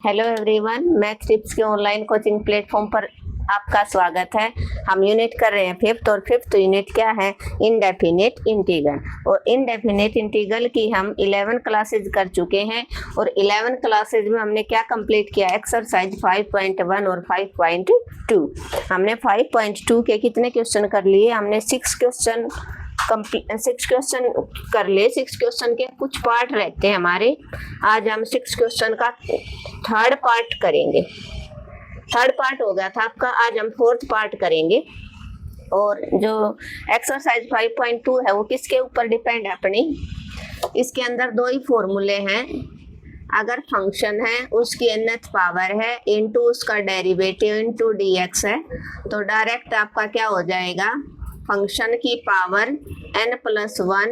Hello everyone, math tips के online coaching platform पर आपका स्वागत है। हम यूनिट कर रहे हैं फिफ्थ, और फिफ्थ यूनिट क्या है? Indefinite integral. और इनडेफिनिट इंटीग्रल की हम 11 क्लासेज कर चुके हैं, और 11 क्लासेज में हमने क्या कंप्लीट किया? एक्सरसाइज 5.1 और 5.2। हमने 5.2 के कितने क्वेश्चन कर लिए? हमने 6 क्वेश्चन कर ले। 6 क्वेश्चन के कुछ पार्ट रहते हैं हमारे। आज हम 6 क्वेश्चन का थर्ड पार्ट करेंगे। थर्ड पार्ट हो गया था आपका, आज हम फोर्थ पार्ट करेंगे। और जो एक्सरसाइज 5.2 है वो किसके ऊपर डिपेंड है अपनी? इसके अंदर दो ही फॉर्मूले हैं। अगर फंक्शन है उसकी nth पावर है इनटू उसका डेरिवेटिव इनटू dx है, तो डायरेक्ट आपका क्या हो जाएगा? फंक्शन की power n+1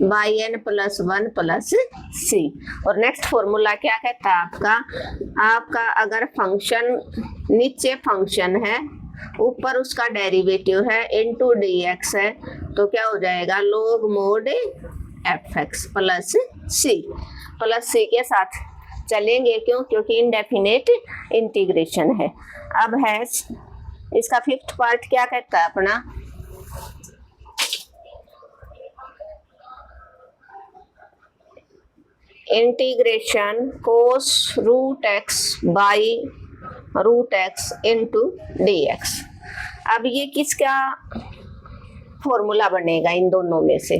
by n+1 plus सी। और नेक्स्ट फॉर्मूला क्या कहता है आपका अगर फंक्शन नीचे फंक्शन है, ऊपर उसका डेरिवेटिव है इनटू dx है, तो क्या हो जाएगा? log mod fx प्लस सी के साथ चलेंगे। क्यों? क्योंकि इनडेफिनेट इंटीग्रेशन है। अब है इसका फिफ्थ पार्ट क्या कहता है अपना? Integration cos root x by root x into dx। अब ये किसका फॉर्मूला बनेगा इन दोनों में से?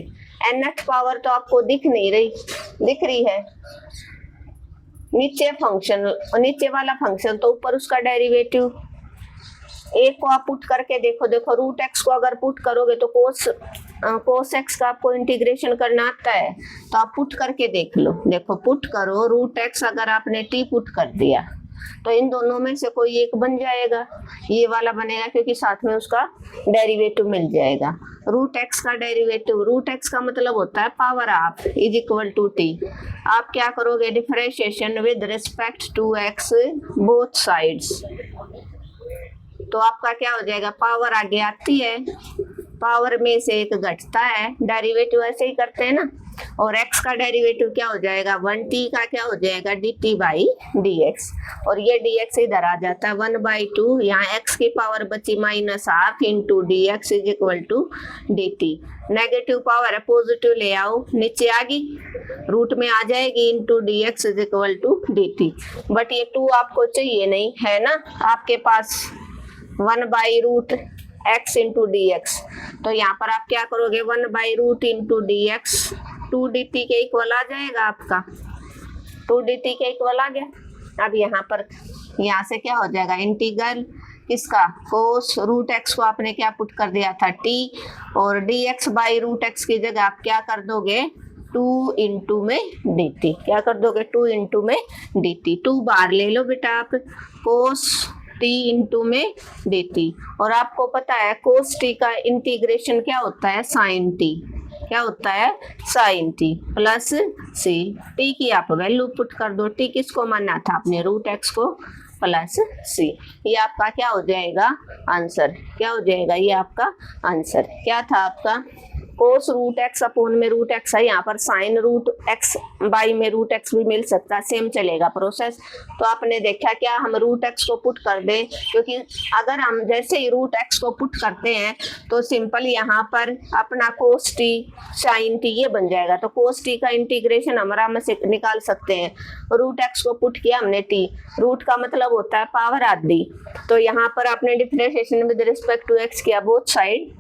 nth पावर तो आपको दिख रही है। नीचे वाला फंक्शन तो ऊपर उसका डेरिवेटिव। एक को आप पुट करके देखो रूट एक्स को अगर पुट करोगे तो कोस एक्स का आपको इंटीग्रेशन करना आता है, तो आप पुट करके देख लो। देखो पुट करो रूट एक्स, अगर आपने टी पुट कर दिया तो इन दोनों में से कोई एक बन जाएगा। ये वाला बनेगा क्योंकि साथ में उसका डेरिवेटिव मिल जाएगा। रूट एक्स का डेरिवेटिव, रूट एक्स का मतलब होता है power half is equal to t. आप क्या करोगे? Differentiation with respect to x both sides, तो आपका क्या हो जाएगा? पावर आगे आती है, पावर में से एक घटता है, डेरिवेटिव ऐसे ही करते हैं ना। और x का डेरिवेटिव क्या हो जाएगा? 1t का क्या हो जाएगा? dt by dx। और ये dx इधर आ जाता है 1/2। यहाँ x की पावर बची -12 into dx is equal to dt। Negative power है, पॉजिटिव ले आओ, नीचे आ गई, रूट में आ जाएगी into dx is equal to dt। But ये 2 आपको चाहिए नहीं है ना आपके पास, 1/√x इंटू dx। तो यहाँ पर आप क्या करोगे? 1/रूट इंटू dx 2dt के इक्वल आ जाएगा आपका। 2dt के इक्वल आ गया। अब यहाँ से क्या हो जाएगा? इंटीग्रल किसका? कोस रूट एक्स को आपने क्या पुट कर दिया था? t, और dx बाई रूट एक्स की जगह आप क्या कर दोगे? 2 इंटू में dt। क्या कर दोगे? 2 इंटू में dt। 2 बार ले लो बेटा आप, कोस t इंटू में dt। और आपको पता है कोस t का इंटीग्रेशन क्या होता है? Sine t। क्या होता है? Sine t plus c। t की आप वैल्यू पुट कर दो। t किसको माना था आपने? रूट एक्स को, प्लस c। ये आपका क्या हो जाएगा? आंसर। क्या हो जाएगा? ये आपका आंसर क्या था आपका? कोस रूट एक्स अपोन में रूट एक्स है, यहाँ पर साइन रूट एक्स बाई में रूट एक्स भी मिल सकता है, सेम चलेगा प्रोसेस। तो आपने देखा क्या हम रूट एक्स को पुट कर दें, क्योंकि अगर हम जैसे ही रूट एक्स को पुट करते हैं तो सिंपल यहाँ पर अपना कोस टी साइन टी ये बन जाएगा। तो कोस टी का इंटीग्रेशन हम आराम से निकाल सकते हैं। रूट एक्स को पुट किया हमने टी, रूट का मतलब होता है पावर आधी, तो यहाँ पर आपने differentiation with respect to x किया बोथ साइड।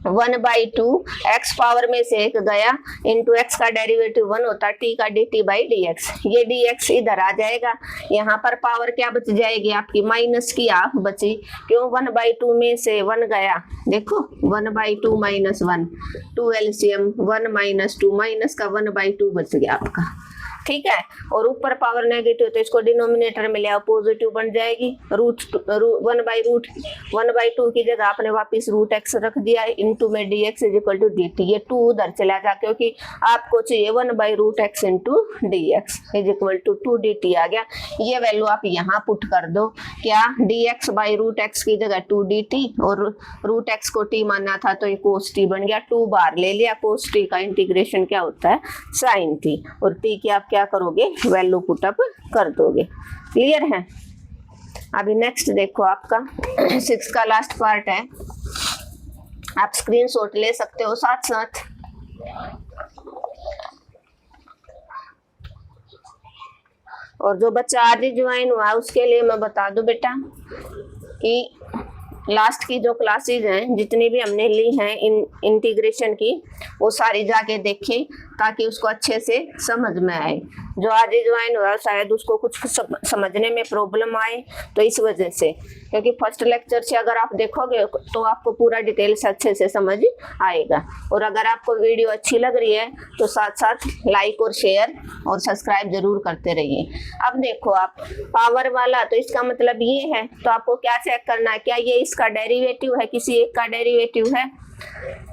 1/2 x पावर में से एक गया इंटू एक्स का डेरिवेटिव 1 होता है t का dt बाई dx। ये dx इधर आ जाएगा, यहाँ पर पावर क्या बच जाएगी आपकी? माइनस की हाफ बची। क्यों? 1/2 में से 1 गया, देखो 1/2 माइनस 1, 2 एलसीएम 1 - 2, माइनस का 1/2 बच गया आपका। ठीक है। और ऊपर पावर नेगेटिव तो इसको डिनोमिनेटर में ले आओ, पॉजिटिव बन जाएगी। 1/2 की जगह आपने वापस रूट एक्स रख दिया इंटू में dx is equal to dt। ये 2 उधर चला जा, क्योंकि आपको चाहिए 1/√x into dx is equal to 2dt आ गया। ये वैल्यू आप यहाँ पुट कर दो। क्या? dx/√x की जगह 2dt, और रूट एक्स को t मानना था तो ये cos t बन गया। 2 बार ले लिया, cos t का इंटीग्रेशन क्या होता है? sin t। और t की आप क्या करोगे? वैल्यू पुटअप कर दोगे। क्लियर है। अभी नेक्स्ट देखो आपका 6 का लास्ट पार्ट है, आप स्क्रीनशॉट ले सकते हो साथ साथ। और जो बच्चा आज ही ज्वाइन हुआ उसके लिए मैं बता दूं बेटा कि लास्ट की जो क्लासेज हैं जितनी भी हमने ली हैं इंटीग्रेशन की, वो सारी जाके देखें ताकि उसको अच्छे से समझ में आए। जो आज ही ज्वाइन हुआ शायद उसको कुछ समझने में प्रॉब्लम आए, तो इस वजह से, क्योंकि फर्स्ट लेक्चर से अगर आप देखोगे तो आपको पूरा डिटेल से अच्छे से समझ आएगा। और अगर आपको वीडियो अच्छी लग रही है तो साथ साथ लाइक और शेयर और सब्सक्राइब जरूर करते रहिए। अब देखो आप पावर वाला, तो इसका मतलब ये है, तो आपको क्या चेक करना है, क्या ये इसका डेरिवेटिव है, किसी एक का डेरिवेटिव है।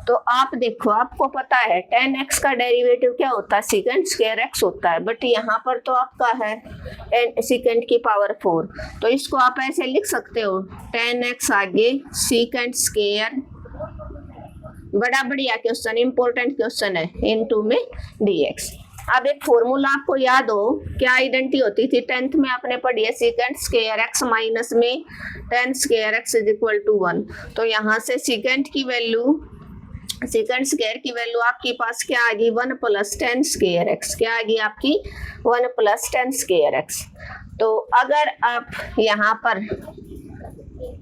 तो आप देखो, आपको पता है tan x का डेरिवेटिव क्या होता है, सेकंड स्क्वायर x होता है, बट यहाँ पर तो आपका है सेकंड की पावर 4, तो इसको आप ऐसे लिख सकते हो tan x आगे सेकंड स्क्वायर, बड़ा बढ़िया क्वेश्चन, इंपॉर्टेंट क्वेश्चन है, इनटू में dx। अब एक फॉर्मूला आपको याद हो, क्या आइडेंटिटी होती थी 10th में आपने पढ़ी है, सेकंड स्क्वायर x माइनस में tan square x is equal to 1। तो यहाँ से सेकंड की वैल्यू, सेकंड स्क्वायर की वैल्यू आपके पास क्या आ गई, 1 प्लस tan स्क्वायर x, क्या आ गई आपकी 1 प्लस tan स्क्वायर x। तो अगर आप यहाँ पर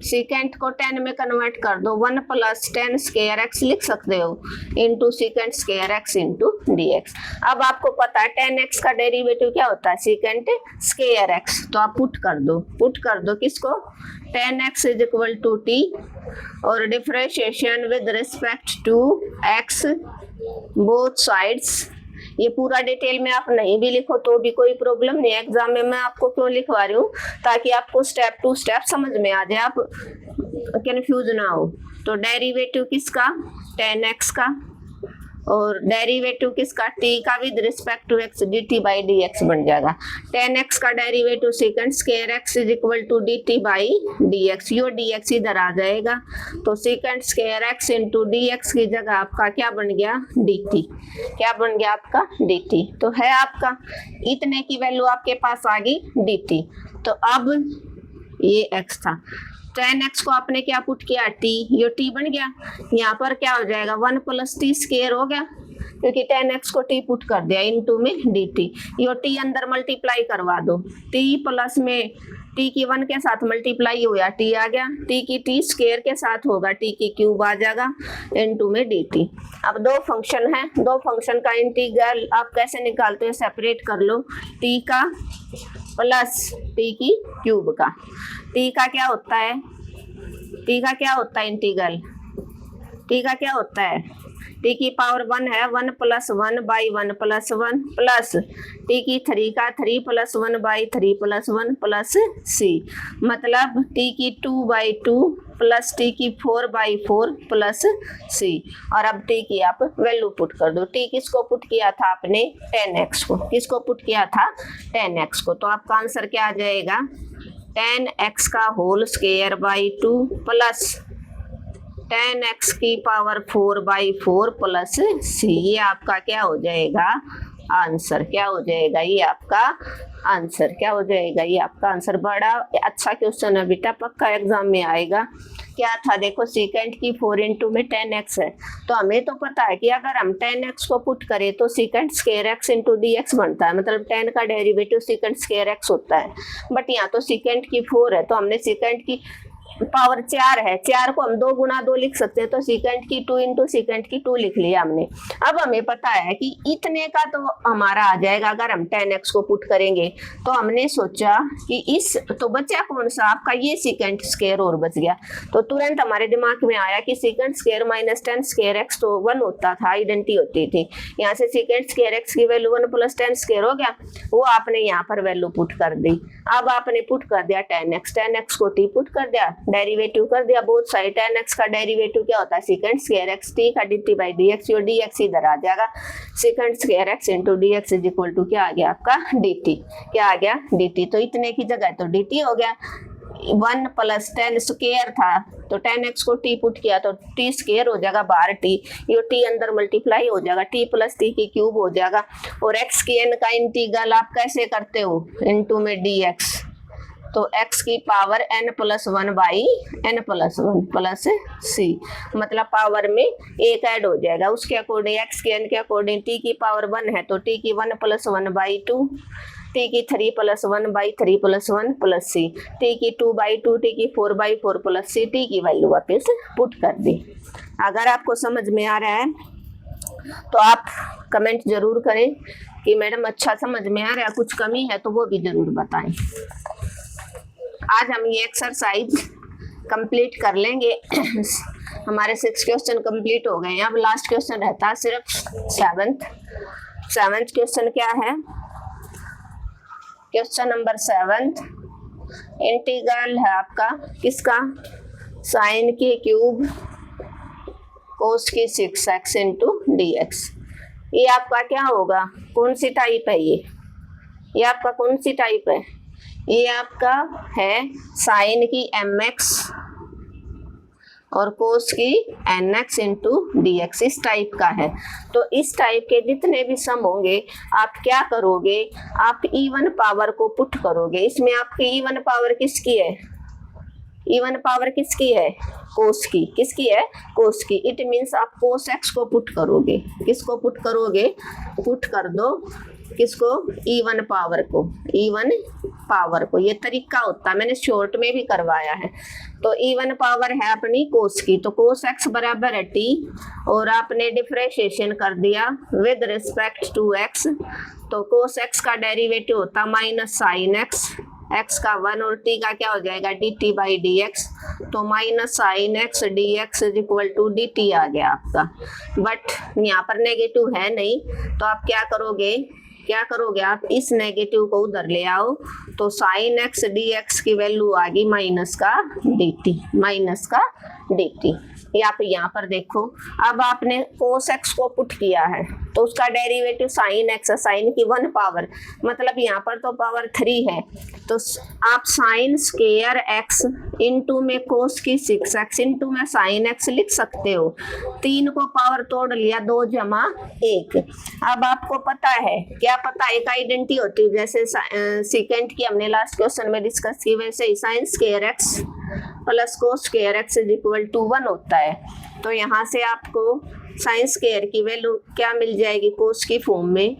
सेकेंड को 10 में कन्वर्ट कर दो, 1 प्लस tan स्क्वायर x लिख सकते हो into second square x into dx। अब आपको पता है tan x का डेरिवेटिव क्या होता है, सेकेंड स्क्वायर x, तो आप पुट कर दो किसको, tan x is equal to t और differentiation with respect to x both sides. ये पूरा डिटेल में आप नहीं भी लिखो तो भी कोई प्रॉब्लम नहीं है, एग्जाम में मैं आपको क्यों लिखवा रही हूँ, ताकि आपको स्टेप टू स्टेप समझ में आ जाए, आप कंफ्यूज ना हो। तो डेरिवेटिव किसका, tan x का, और डेरिवेटिव किसका, t का with respect to x dt by dx बन जाएगा। tan x का derivative second square x is equal to dt by dx, यो dx इधर आ जाएगा, तो second square x into dx की जगह आपका क्या बन गया, dt, क्या बन गया आपका dt। तो है आपका इतने की वैल्यू आपके पास आ गई dt। तो अब ये x था, tan x को आपने क्या पुट किया, t, ये t बन गया, यहाँ पर क्या हो जाएगा 1 प्लस t स्क्वायर हो गया, क्योंकि tan x को t पुट कर दिया इनटू में dt, ये t अंदर मल्टीप्लाई करवा दो, t प्लस में t की 1 के साथ मल्टीप्लाई हुआ, t आ गया, t की t स्क्वायर के साथ होगा, t की क्यूब आ जाएगा इनटू में dt। अब दो फंक्शन है, दो फंक्शन का इंटीग्रल आप कैसे निकालते हो, सेपरेट कर लो, t का प्लस t की क्यूब का, t का क्या होता है, t का क्या होता है इंटीग्रल, t का क्या होता है, t की पावर 1 है, 1 plus 1 by 1 plus 1 plus t की 3 का 3 plus 1 by 3 plus 1 plus c, मतलब t की 2 बाई 2 प्लस t की 4 बाई 4 प्लस c। और अब t की आप वैल्यू पुट कर दो, t किसको पुट किया था आपने, tan x को, किसको पुट किया था, tan x को। तो आपका आंसर क्या आ जाएगा, tan x का whole square by 2 plus tan x की पावर 4 बाई 4 प्लस c, ये आपका क्या हो जाएगा आंसर, क्या हो जाएगा ये आपका आंसर, क्या हो जाएगा ये आपका आंसर। बड़ा अच्छा क्वेश्चन है बेटा, पक्का एग्जाम में आएगा। क्या था देखो, सेकेंड की 4 इंटू में tan x है, तो हमें तो पता है कि अगर हम tan x को पुट करें तो second square x into dx बनता है, मतलब tan का डेरिवेटिव सेकेंड स्क्वायर x होता है, बट यहाँ तो सेकेंड की 4 है, तो हमने सेकेंड की पावर 4 है, 4 को हम 2 गुना 2 लिख सकते हैं, तो सेकंड की 2 इंटू सेकंड की 2 लिख लिया हमने। अब हमें पता है कि इतने का तो हमारा आ जाएगा अगर हम tan x को पुट करेंगे, तो हमने सोचा कि इस, तो बचा कौन सा आपका, ये सेकंड स्क्वायर और बच गया, तो तुरंत हमारे दिमाग में आया कि second square minus tan square x तो 1 होता था, आइडेंटिटी होती थी, यहाँ से सेकंड स्क्वायर x की वैल्यू 1 प्लस tan स्क्वायर हो गया, वो आपने यहाँ पर वैल्यू पुट कर दी। अब आपने पुट कर दिया tan x को t पुट कर दिया, डेरिवेटिव कर दिया बोथ साइड, tan x का डेरिवेटिव क्या होता है, सेकंड स्क्वायर x, t का dt बाई dx, और dx इधर आ जाएगा, second square x into dx is equal to क्या आ गया आपका dt, क्या आ गया dt। तो इतने की जगह तो dt हो गया, 1 प्लस tan स्क्वायर था, तो tan x को t पुट किया तो t स्क्वायर हो जाएगा, बाहर t, ये t अंदर मल्टीप्लाई हो जाएगा, t प्लस t की क्यूब हो जाएगा, और x की n का इंटीग्रल आप कैसे करते हो, इनटू में dx, तो x की power n plus 1 by n plus 1 plus c, मतलब पावर में एक ऐड हो जाएगा उसके अकॉर्डिंग, x के n के अकॉर्डिंग। t की पावर 1 है तो t की 1 प्लस 1 बाई 2, t की 3 plus 1 by 3 plus 1 plus c, t की 2 बाई 2, t की 4 बाई 4 प्लस c, t की वैल्यू वापस पुट कर दी। अगर आपको समझ में आ रहा है तो आप कमेंट जरूर करें कि मैडम अच्छा समझ में आ रहा है, कुछ कमी है तो वो भी जरूर बताएं। आज हम ये एक्सरसाइज कंप्लीट कर लेंगे। हमारे 6 क्वेश्चन कंप्लीट हो गए हैं, अब लास्ट क्वेश्चन रहता है सिर्फ 7th क्वेश्चन क्या है? क्वेश्चन नंबर 7 इंटीग्रल है आपका किसका? साइन के क्यूब कोस की 6x इंटू dx। ये आपका क्या होगा? कौन सी टाइप है ये आपका कौन सी टाइप है? ये आपका है साइन की mx और कोस की nx इंटू dx, इस टाइप का है। तो इस टाइप के जितने भी सम होंगे आप क्या करोगे? आप इवन पावर को पुट करोगे। इसमें आपकी इवन पावर किसकी है? इवन पावर किसकी है? कोस की। किसकी है? कोस की। इट मीन्स आप कोस एक्स को पुट करोगे। किसको पुट करोगे? पुट कर दो किसको? इवन पावर को। इवन पावर को, ये तरीका होता है, मैंने शॉर्ट में भी करवाया है। तो इवन पावर है अपनी कोस की, तो कोस एक्स बराबर है टी, और आपने डिफरेंशिएशन कर दिया विद रिस्पेक्ट टू एक्स। तो कोस एक्स का डेरिवेटिव होता माइनस साइन एक्स, एक्स का 1 और टी का क्या हो जाएगा? D t by d x. तो minus sine x d x is equal to d t आ गया आपका। बट यहाँ पर नेगेटिव है नहीं, तो आप क्या करोगे? आप इस नेगेटिव को उधर ले आओ, तो साइन एक्स डी एक्स की वैल्यू आ गई माइनस का डी टी। ये आप यहाँ पर देखो, अब आपने कोस एक्स को पुट किया है तो उसका डेरिवेटिव साइन एक्स, साइन की 1 पावर, मतलब यहाँ पर तो पावर 3 है, तो आप साइन स्क्वायर एक्स इंटू में कोस की 6x इंटू में साइन एक्स लिख सकते हो। 3 को पावर तोड़ लिया, 2 जमा 1। अब आपको पता है, क्या पता है? एक आइडेंटिटी होती है, जैसे सेकेंड की हमने लास्ट क्वेश्चन में डिस्कस की, वैसे ही sine square x plus cos square x is equal to 1 होता है। तो यहाँ से आपको साइन स्क्वायर की वैल्यू क्या मिल जाएगी? कोस की फॉर्म में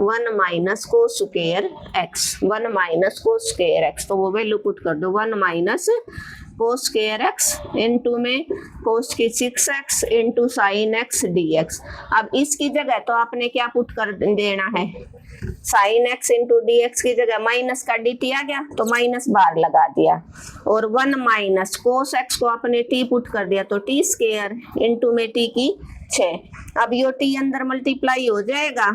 1 minus cos square x, 1 minus cos square x. तो वो वैल्यू पुट कर दो, 1 minus cos square x into में कोस की 6x into sine x d x. अब इसकी जगह तो आपने क्या पुट कर देना है? Sine x into D x की जगह माइनस का डी टी आ गया, तो माइनस बार लगा दिया, और 1 माइनस कोस एक्स को आपने टी पुट कर दिया, तो टी स्क्वायर इंटू में टी की 6। अब यो टी अंदर मल्टीप्लाई हो जाएगा,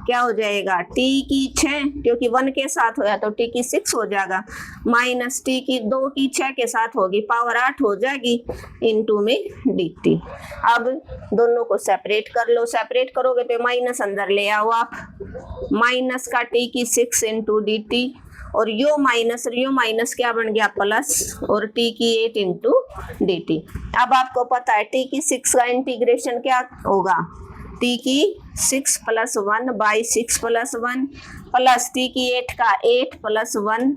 क्या हो जाएगा? टी की 6, क्योंकि 1 के साथ होया तो टी की 6 हो जाएगा, माइनस टी की 2 की 6 के साथ होगी, पावर 8 हो जाएगी, इंटू में डी टी। अब दोनों को सेपरेट कर लो, सेपरेट करोगे तो माइनस अंदर ले आओ आप, माइनस का टी की 6 इंटू डी टी, और यो माइनस क्या बन गया? प्लस, और टी की 8 इंटू डी टी। अब आपको पता है टी की 6 का इंटीग्रेशन क्या होगा? टी की 6 plus 1 by 6 plus 1 plus t की 8 का 8 plus 1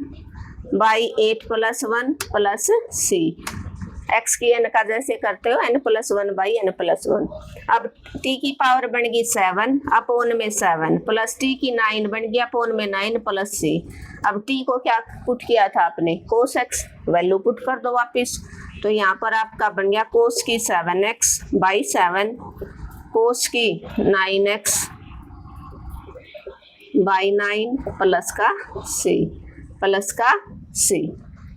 by 8 plus 1 plus c. X की एन का जैसे करते हो n plus 1 by n plus 1। अब t की पावर बन गई 7 अपोन में 7 प्लस t की 9 बन गया अपोन में 9 प्लस c। अब t को क्या पुट किया था आपने? कोस x, वैल्यू पुट कर दो वापिस। तो यहाँ पर आपका बन गया कोस की 7x बाई 7, कोस की 9x बाई 9 प्लस का c।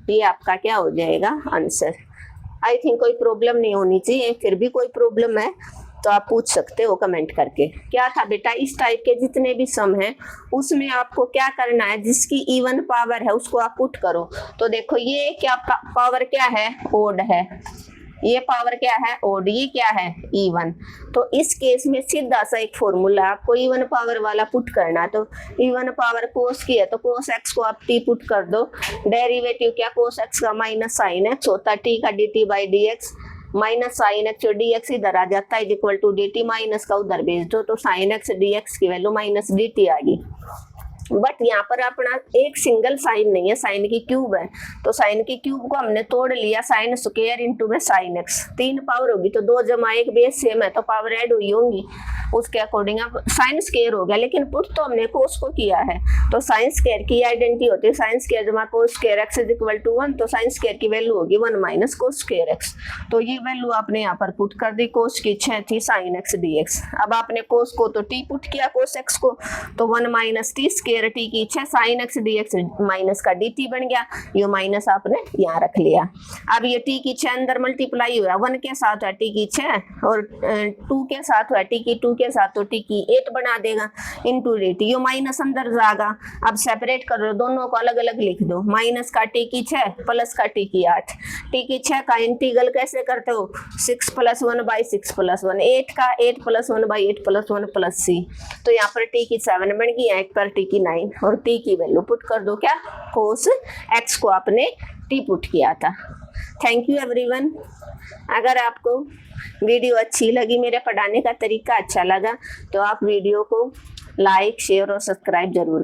ये आपका क्या हो जाएगा? आंसर। आई थिंक कोई प्रॉब्लम नहीं होनी चाहिए, फिर भी कोई प्रॉब्लम है तो आप पूछ सकते हो कमेंट करके। क्या था बेटा? इस टाइप के जितने भी सम हैं उसमें आपको क्या करना है? जिसकी इवन पावर है उसको आप पुट करो। तो देखो ये क्या पावर क्या है? ओड है। ये पावर क्या है? ओड। ये क्या है? इवन। तो इस केस में सीधा सा एक फॉर्मूला, आपको इवन पावर वाला पुट करना। तो इवन पावर कोस की है तो कोस एक्स को आप टी पुट कर दो। डेरिवेटिव क्या? कोस एक्स का माइनस साइन एक्स होता है, टी का d t by d x, minus sine x और डी एक्स इधर आ जाता है equal to d t, minus का उधर भेज दो तो साइन एक्स डी एक्स की वैल्यू माइनस डी टी आ गई। बट यहाँ पर अपना एक सिंगल साइन नहीं है, साइन की क्यूब है, तो साइन की क्यूब को हमने तोड़ लिया, साइन स्क्वायर इंटू में साइन एक्स, 3 पावर होगी तो 2 जमा 1 बेस सेम है तो पावर ऐड हुई होंगी, उसके अकॉर्डिंग अब साइन स्क्वायर हो गया, लेकिन पुट तो हमने कोस को किया है, तो साइन स्क्वायर की आइडेंटिटी होती है साइन स्क्वायर जमा cos square x is equal to 1, तो साइन स्क्वायर की वैल्यू होगी 1 माइनस कोस स्क्वायर एक्स, तो ये वैल्यू आपने यहाँ पर पुट कर दी, कोस की 6 थी साइन एक्स डी एक्स। अब आपने कोस को तो टी पुट किया कोस एक्स को, तो 1 माइनस टी स्क्वायर टी की 6 sign x d x minus का डी टी बन गया, ये माइनस आपने यहाँ रख लिया। अब ये टी की 6 अंदर मल्टीप्लाई हुआ, 1 के साथ है टी की 6 और 2 के साथ है टी की 2 के साथ, तो टी की 8 बना देगा इंटू डी टी, ये माइनस अंदर जाएगा। अब सेपरेट कर दो, दोनों को अलग अलग लिख दो, माइनस का टी की 6 प्लस का टी की 8, टी की 6 का इंटीग्रल कैसे करते हो 6 + 1 / 6 + 1, 8 का 8 + 1 / 8 + 1 + c, तो यहाँ पर टी की 7 बन गई, एक पर टी की 9 और टी की वैल्यू पुट कर दो, क्या कोस एक्स को आपने टी पुट किया था। Thank you everyone. अगर आपको वीडियो अच्छी लगी, मेरे पढ़ाने का तरीका अच्छा लगा, तो आप वीडियो को लाइक शेयर और सब्सक्राइब जरूर करें।